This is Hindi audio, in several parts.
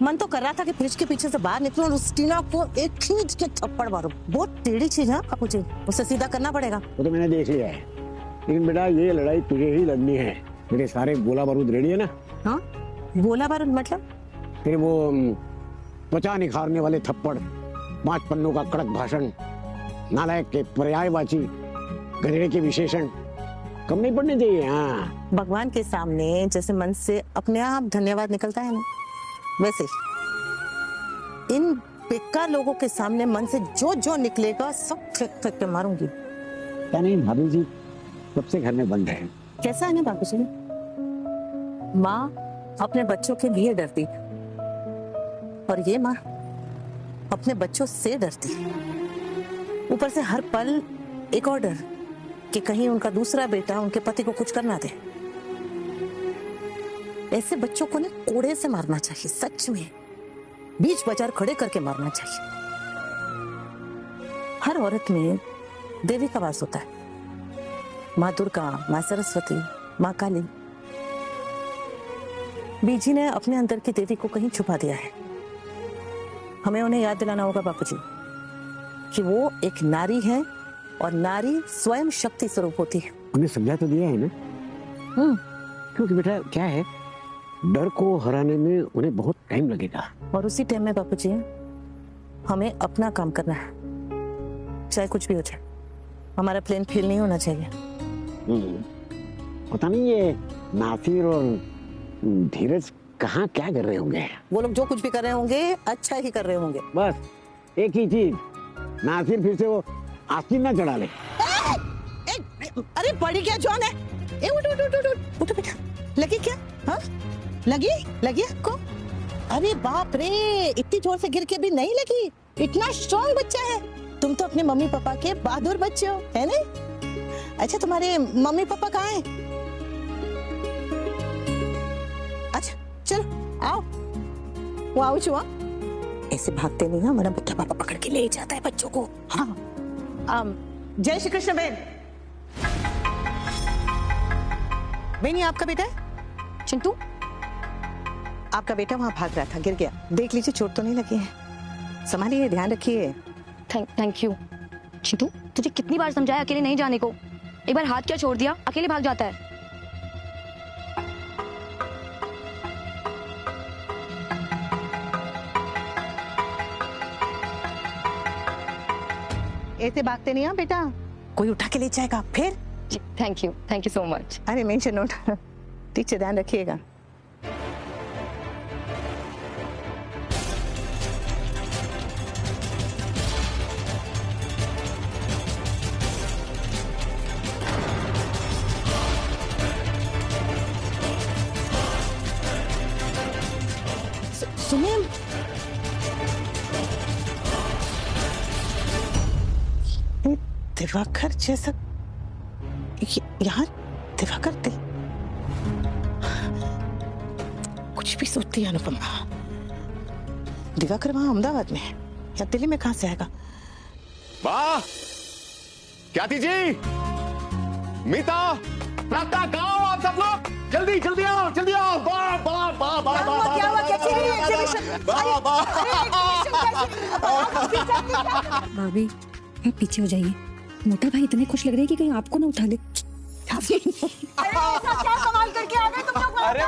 मन तो कर रहा था कि फ्रिज के पीछे से बाहर निकलूं और उस टीना को एक खींच के थप्पड़ मारूं। बहुत टेढ़ी चीज है बापू जी, उसे सीधा करना पड़ेगा। वो तो मैंने देख लिया है, लेकिन बेटा ये लड़ाई तुझे ही लड़नी है। मेरे सारे गोला बारूद रेडी है ना? हाँ, गोला बारूद मतलब? फिर वो त्वचा निखारने वाले थप्पड़, 5 पन्नों का कड़क भाषण, नालायक के पर्यायवाची, गधेड़े के विशेषण कम नहीं पड़ने चाहिए। हाँ, भगवान के सामने जैसे मन से अपने आप धन्यवाद निकलता है ना, वैसे इन बेकार लोगों के सामने मन से जो जो निकलेगा सब फेंक फेंक के मारूंगी। क्या नहीं भाभी जी, सबसे घर में बंद है। कैसा है ना बाबू जी, माँ अपने बच्चों के लिए डरती और ये माँ अपने बच्चों से डरती, ऊपर से हर पल एक और डर कि कहीं उनका दूसरा बेटा उनके पति को कुछ करना दे। ऐसे बच्चों को ना कोड़े से मारना चाहिए, सच में बीच बाजार खड़े करके मारना चाहिए। हर औरत में देवी का वास होता है, माँ दुर्गा, माँ सरस्वती, माँ काली। बीजी ने अपने अंदर की देवी को कहीं छुपा दिया है। हमें उन्हें याद दिलाना होगा बापूजी कि वो एक नारी है और नारी स्वयं शक्ति स्वरूप होती है। उन्हें समझा तो दिया है ना? क्योंकि बेटा क्या है, डर को हराने में उन्हें बहुत टाइम लगेगा। और उसी टाइम में बापूजी हमें अपना काम करना है, चाहे कुछ भी हो जाए। हमारा प्लेन फेल नहीं होना चाहिए। पता नहीं ये नासिर और धीरज कहाँ क्या कर रहे होंगे। वो लोग जो कुछ भी कर रहे होंगे अच्छा ही कर रहे होंगे। बस एक ही चीज, नासिर फिर से वो आस्तीन ना चढ़ा ले। अरे बड़ी क्या जॉन है, उठ उठ उठ उठ उठ बेटा। लगी क्या? हाँ लगी आपको? अरे बाप रे, इतनी जोर से गिर के भी नहीं लगी। इतना स्ट्रॉन्ग बच्चा है। तुम तो अपने मम्मी पापा के बहादुर बच्चे हो, है ना? अच्छा तुम्हारे मम्मी पापा कहाँ हैं? अच्छा चलो आओ, वो आओ छुआ। ऐसे भागते नहीं, हमारा बुद्धा पापा पकड़ के ले जाता है बच्चों को। हाँ जय श्री कृष्ण। बेन ये आपका बेटा है? चिंटू, आपका बेटा वहां भाग रहा था, गिर गया। देख लीजिए चोट तो नहीं लगी है, संभालिए, ध्यान रखिए। Thank you. चिंटू, तुझे कितनी बार समझाया अकेले नहीं जाने को? एक बार हाथ क्या छोड़ दिया, अकेले भाग जाता है। ऐसे भागते नहीं हाँ बेटा, कोई उठा के ले जाएगा फिर। Thank you so much. अरे मेंशन नोट, ठीक से ध्यान रखिएगा। सुनिए, दिवाकर जैसा यहाँ दिवाकर कुछ भी सोचती है अनुपमा। दिवाकर वहां अहमदाबाद में है या दिल्ली में, कहां से आएगा? वाह क्या जी, मीता, प्राप्ता, कहाँ हो आप सब लोग? जल्दी जल्दी आओ, जल्दी आओ। वाह वाह वाह वाह भाभी आप पीछे हो जाइए, मोटा भाई इतने खुश लग रहे हैं कि कहीं आपको ना उठा ले। अरे क्या कमाल करके आ गए तुम लोग? अरे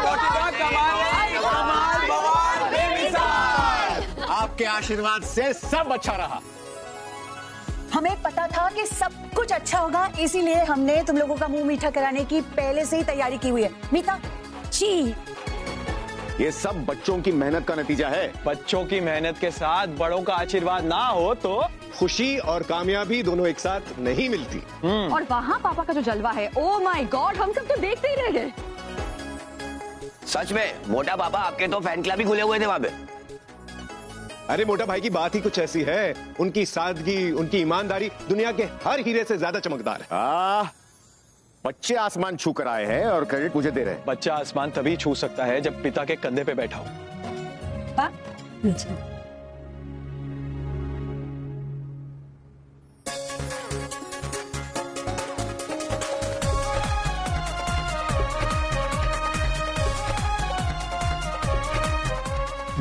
कमाल बेमिसाल। आपके आशीर्वाद से सब अच्छा रहा। हमें पता था कि सब कुछ अच्छा होगा, इसीलिए हमने तुम लोगों का मुंह मीठा कराने की पहले से ही तैयारी की हुई है। मीता जी, ये सब बच्चों की मेहनत का नतीजा है। बच्चों की मेहनत के साथ बड़ों का आशीर्वाद ना हो तो खुशी और कामयाबी दोनों एक साथ नहीं मिलती। और वहाँ पापा का जो जलवा है, ओ माय गॉड, हम सब तो देखते ही रह गए। सच में मोटा पापा आपके तो फैन क्लब ही खुले हुए थे वहां पे। अरे मोटा भाई की बात ही कुछ ऐसी है, उनकी सादगी, उनकी ईमानदारी दुनिया के हर हीरे से ज्यादा चमकदार है। बच्चे आसमान छू कर आए हैं और क्रेडिट मुझे दे रहे हैं। बच्चा आसमान तभी छू सकता है जब पिता के कंधे पे बैठा हो।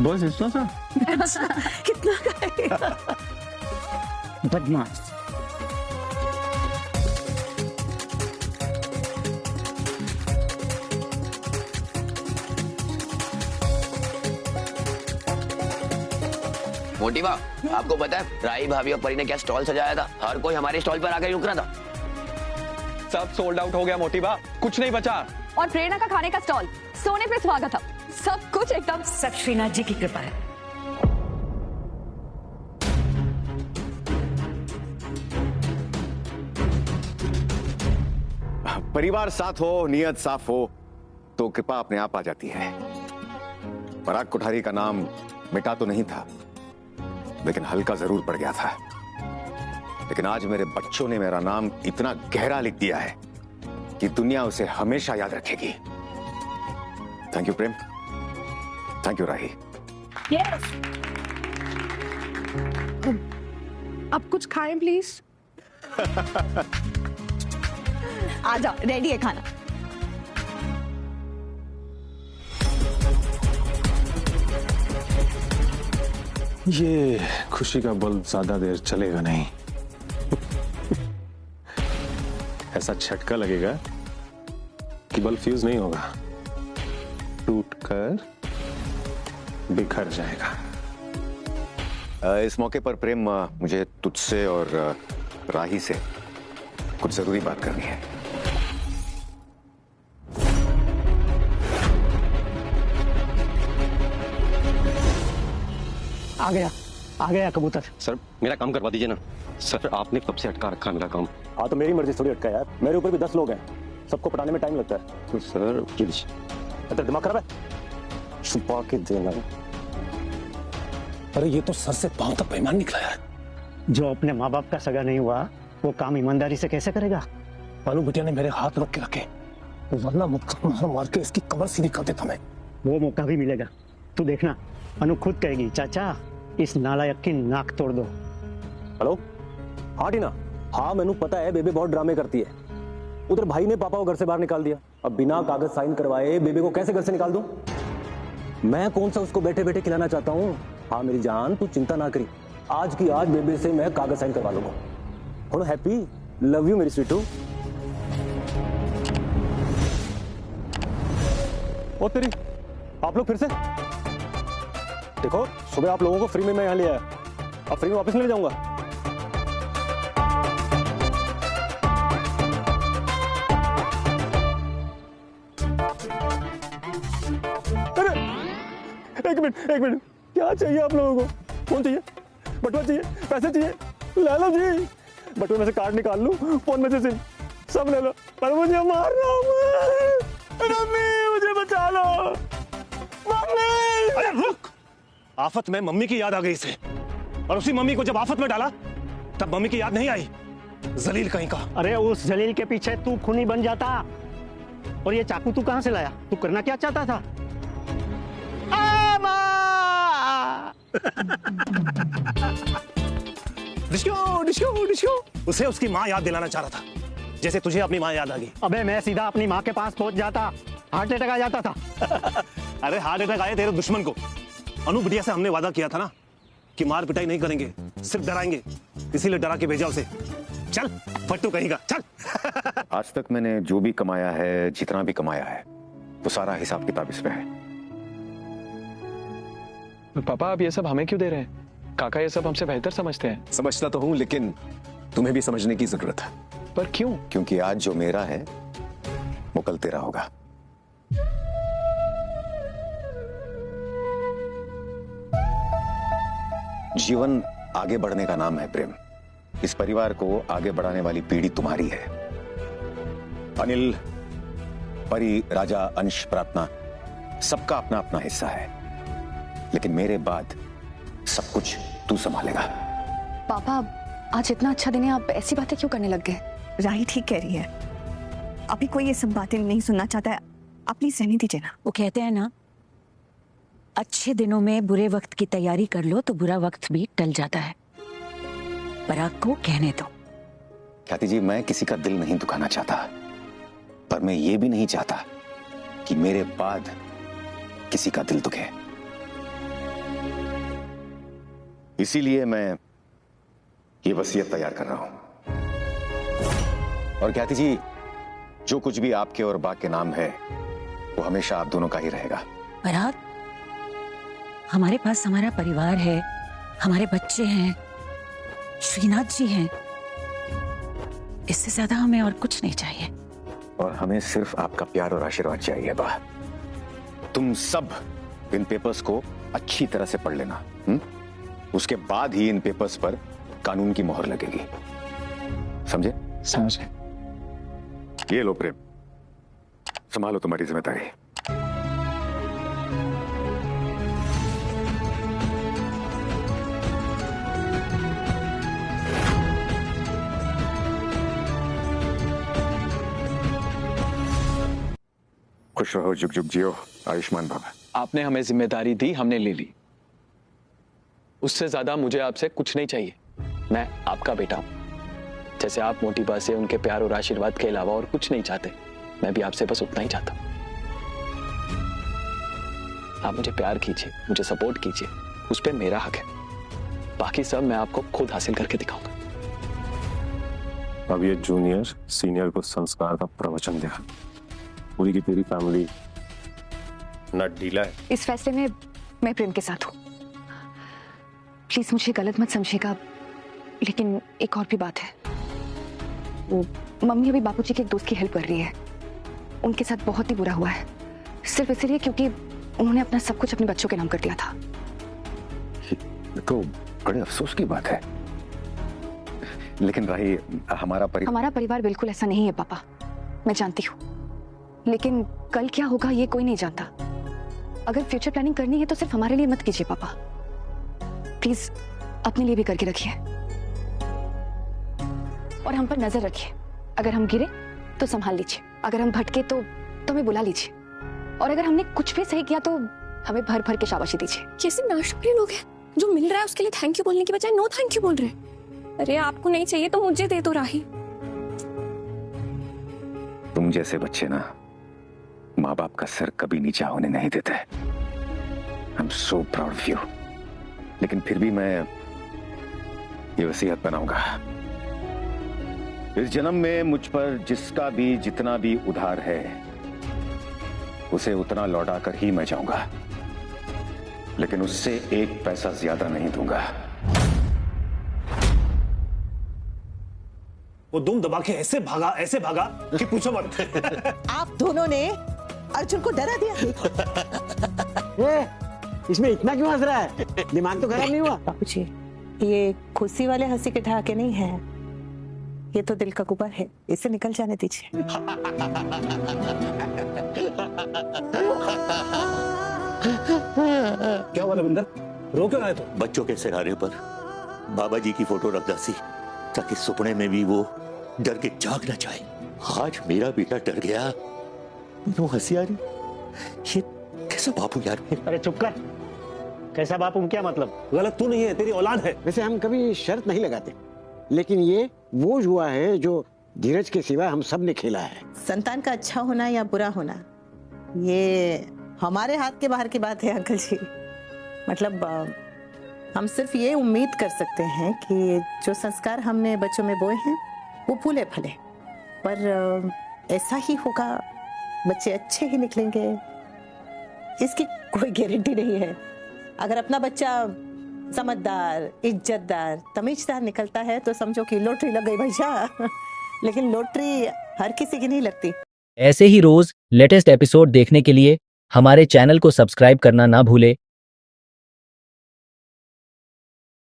बस इतना सा? कितना खाएगा? बदमाश। मोटी माँ, आपको पता है राही भाभी और परी ने क्या स्टॉल सजाया था? हर कोई हमारे स्टॉल पर आकर रुक रहा था। सब सोल्ड आउट हो गया मोटी बा, कुछ नहीं बचा। और प्रेरणा का खाने का स्टॉल सोने पे सुहागा था। सब कुछ एकदम सब श्रीनाथ जी की कृपा है। परिवार साथ हो, नियत साफ हो तो कृपा अपने आप आ जाती है। पराग कोठारी का नाम मिटा तो नहीं था, लेकिन हल्का जरूर पड़ गया था। लेकिन आज मेरे बच्चों ने मेरा नाम इतना गहरा लिख दिया है कि दुनिया उसे हमेशा याद रखेगी। Thank you Prem, thank you Rahi. Yes. अब कुछ खाएं प्लीज। आ जाओ, रेडी है खाना। ये खुशी का बल्ब ज्यादा देर चलेगा नहीं। ऐसा झटका लगेगा कि बल्ब फ्यूज नहीं होगा, टूटकर बिखर जाएगा। इस मौके पर प्रेम, मुझे तुझसे और राही से कुछ जरूरी बात करनी है। आ गया कबूतर। सर मेरा काम करवा दीजिए ना। सर आपने कब से अटका रखा है मेरा काम? हाँ तो मेरी मर्जी थोड़ी अटका यार, मेरे ऊपर भी 10 लोग हैं, सबको पटाने में टाइम लगता है। तो सर तेरा दिमाग खराब है? छुपा के देना। अरे ये तो सर से पांव तक बेईमान निकला यार। जो अपने माँ बाप का सगा नहीं हुआ वो काम ईमानदारी से कैसे करेगा? बालू बिटिया ने मेरे हाथ रोक के रखे, वरना मुक्का मार के इसकी कमर सीधी कर देता मैं। वो मौका भी मिलेगा, तू देखना। अनु खुद कहेगी चाचा इस नालायक की नाक तोड़ दो। हेलो हाँ टीना, हाँ मैंने पता है बेबे बहुत ड्रामे करती है। उधर भाई ने पापा को घर से बाहर निकाल दिया, अब बिना कागज साइन करवाए बेबे को कैसे घर से निकाल दूं? मैं कौन सा उसको बैठे बैठे खिलाना चाहता हूँ? हाँ मेरी जान तू चिंता ना करी, आज की आज बेबे से मैं कागज साइन करवा लूंगा। थोड़ा हैप्पी, लव यू मेरी स्वीटू। ओ तेरी, आप लोग फिर से देखो, सुबह आप लोगों को फ्री में मैं यहाँ ले आया, अब फ्री में वापस नहीं ले जाऊंगा। अरे एक मिनट, क्या चाहिए आप लोगों को? फोन चाहिए, बटुआ चाहिए, पैसे चाहिए? ले लो जी, बटुए में से कार्ड निकाल लूं, फोन में से सिम, सब ले लो। पर मुझे मार रहा हूँ, मम्मी मुझे बचा लो, मम्मी। अरे रुक, आफत में मम्मी की याद आ गई इसे, और उसी मम्मी को जब आफत में डाला तब मम्मी की याद नहीं आई। जलील कहीं का। अरे उस जलील के पीछे तू खूनी बन जाता। और ये चाकू तू कहां से लाया? तू करना क्या चाहता था? डिस्को उसे उसकी माँ याद दिलाना चाह रहा था, जैसे तुझे अपनी माँ याद आ गई। अबे मैं सीधा अपनी माँ के पास पहुंच जाता, हार्ट अटैक आ जाता था। अरे हार्ट अटैक आए तेरे दुश्मन को। अनु बिटिया से हमने वादा किया था ना कि मार पिटाई नहीं करेंगे, सिर्फ डराएंगे, इसीलिए डरा के भेजा उसे। चल फट्टू कहेगा, चल। आज तक मैंने जो भी कमाया है, जितना भी कमाया है, तो सारा हिसाब किताब इस पे है। पापा आप ये सब हमें क्यों दे रहे हैं? काका ये सब हमसे बेहतर समझते हैं। समझता तो हूं, लेकिन तुम्हें भी समझने की जरूरत है। पर क्यों? क्योंकि आज जो मेरा है वो कल तेरा होगा। जीवन आगे बढ़ने का नाम है प्रेम। इस परिवार को आगे बढ़ाने वाली पीढ़ी तुम्हारी है। अनिल, परी, राजा, अंश, प्रार्थना, सबका अपना अपना हिस्सा है, लेकिन मेरे बाद सब कुछ तू संभालेगा। पापा आज इतना अच्छा दिन है, आप ऐसी बातें क्यों करने लग गए? राही ठीक कह रही है, अभी कोई ये सब बातें नहीं सुनना चाहता है, अपनी सहनी दीजिए ना। वो कहते हैं ना, अच्छे दिनों में बुरे वक्त की तैयारी कर लो तो बुरा वक्त भी टल जाता है। पराग को कहने दो। ख्याति जी, मैं किसी का दिल नहीं दुखाना चाहता, पर मैं ये भी नहीं चाहता कि मेरे बाद किसी का दिल दुखे। इसीलिए मैं ये वसीयत तैयार कर रहा हूं। और ख्याति जी, जो कुछ भी आपके और बा के नाम है वो हमेशा आप दोनों का ही रहेगा। पराग, हमारे पास हमारा परिवार है, हमारे बच्चे हैं, श्रीनाथ जी हैं। इससे ज्यादा हमें और कुछ नहीं चाहिए। और हमें सिर्फ आपका प्यार और आशीर्वाद चाहिए बा। तुम सब इन पेपर्स को अच्छी तरह से पढ़ लेना। उसके बाद ही इन पेपर्स पर कानून की मोहर लगेगी। समझे? समझे। ये लो प्रेम, संभालो तुम्हारी जिम्मेदारी। खुश रहो, जुग जुग जियो, आयुष्मान भव। आपने हमें जिम्मेदारी दी, हमने ले ली। उससे ज्यादा मुझे आपसे कुछ नहीं चाहिए। मैं आपका बेटा हूं। जैसे आप मोटी बा से उनके प्यार और आशीर्वाद के अलावा और कुछ नहीं चाहते, मैं भी आपसे बस उतना ही चाहता हूं। आप मुझे प्यार कीजिए, मुझे सपोर्ट कीजिए, उस पर मेरा हक है। बाकी सब मैं आपको खुद हासिल करके दिखाऊंगा। अब ये जूनियर सीनियर को संस्कार का प्रवचन दिया। पूरी की पूरी फैमिली नट ढीला है। इस फैसले में मैं प्रेम के साथ हूँ। प्लीज मुझे गलत मत समझिएगा, लेकिन एक और भी बात है। वो मम्मी अभी बापूजी के एक दोस्त की हेल्प कर रही है। उनके साथ बहुत ही बुरा हुआ है, सिर्फ इसलिए क्योंकि उन्होंने अपना सब कुछ अपने बच्चों के नाम कर दिया था। तो बड़े अफसोस की बात है। लेकिन राही, हमारा परिवार बिल्कुल ऐसा नहीं है पापा, मैं जानती हूँ। लेकिन कल क्या होगा ये कोई नहीं जानता। अगर फ्यूचर प्लानिंग करनी है तो सिर्फ हमारे लिए मत कीजिए पापा, प्लीज अपने लिए भी करके रखिए। और हम पर नजर रखिए। अगर हम गिरे तो संभाल लीजिए, अगर हम भटके तो हमें बुला लीजिए, और अगर हमने कुछ भी सही किया तो हमें भर भर के शाबाशी दीजिए। कैसे नाशुक्र लोग हैं जो मिल रहा है उसके लिए थैंक यू बोलने की बजाय नो थैंक यू बोल रहे हैं। अरे आपको नहीं चाहिए तो मुझे दे दो राही। तुम जैसे बच्चे ना माँ बाप का सर कभी नीचा होने नहीं देते। I am so proud of you. लेकिन फिर भी मैं ये वसीयत बनाऊंगा, इस जन्म में मुझ पर जिसका भी जितना भी उधार है उसे उतना लौटा कर ही मैं जाऊंगा, लेकिन उससे एक पैसा ज्यादा नहीं दूंगा। वो दुम दबा के ऐसे भागा कि पूछो मत। आप दोनों ने अर्जुन को डरा दिया। इसमें इतना क्यों हंस रहा है? दिमाग तो खराब नहीं हुआ? बापूजी, ये खुशी वाले हंसी के ठहाके नहीं है, ये तो दिल का गुबार है, इसे निकल जाने दीजिए। क्या हुआ रविंदर, रो क्यों आए तुम? बच्चों के सिरहाने पर बाबा जी की फोटो रख दी ताकि सुपने में भी वो डर के जाग ना जाए। आज मेरा बेटा डर गया, क्यों हंसी आ रही? ये कैसा बापू यार? अरे चुप कर, कैसा बापू क्या मतलब? गलत तू नहीं है, तेरी औलाद है। वैसे हम कभी शर्त नहीं लगाते, लेकिन ये वो जुआ है जो धीरज के सिवा हम सब ने खेला है। संतान का अच्छा होना या बुरा होना ये हमारे हाथ के बाहर की बात है अंकल जी। मतलब हम सिर्फ ये उम्मीद कर सकते हैं कि जो संस्कार हमने बच्चों में बोए हैं वो फूले फले, पर ऐसा ही होगा, बच्चे अच्छे ही निकलेंगे, इसकी कोई गारंटी नहीं है। अगर अपना बच्चा समझदार, इज्जतदार, तमीजदार निकलता है तो समझो कि लॉटरी लग गई भैया। लेकिन लॉटरी हर किसी की नहीं लगती। ऐसे ही रोज लेटेस्ट एपिसोड देखने के लिए हमारे चैनल को सब्सक्राइब करना ना भूले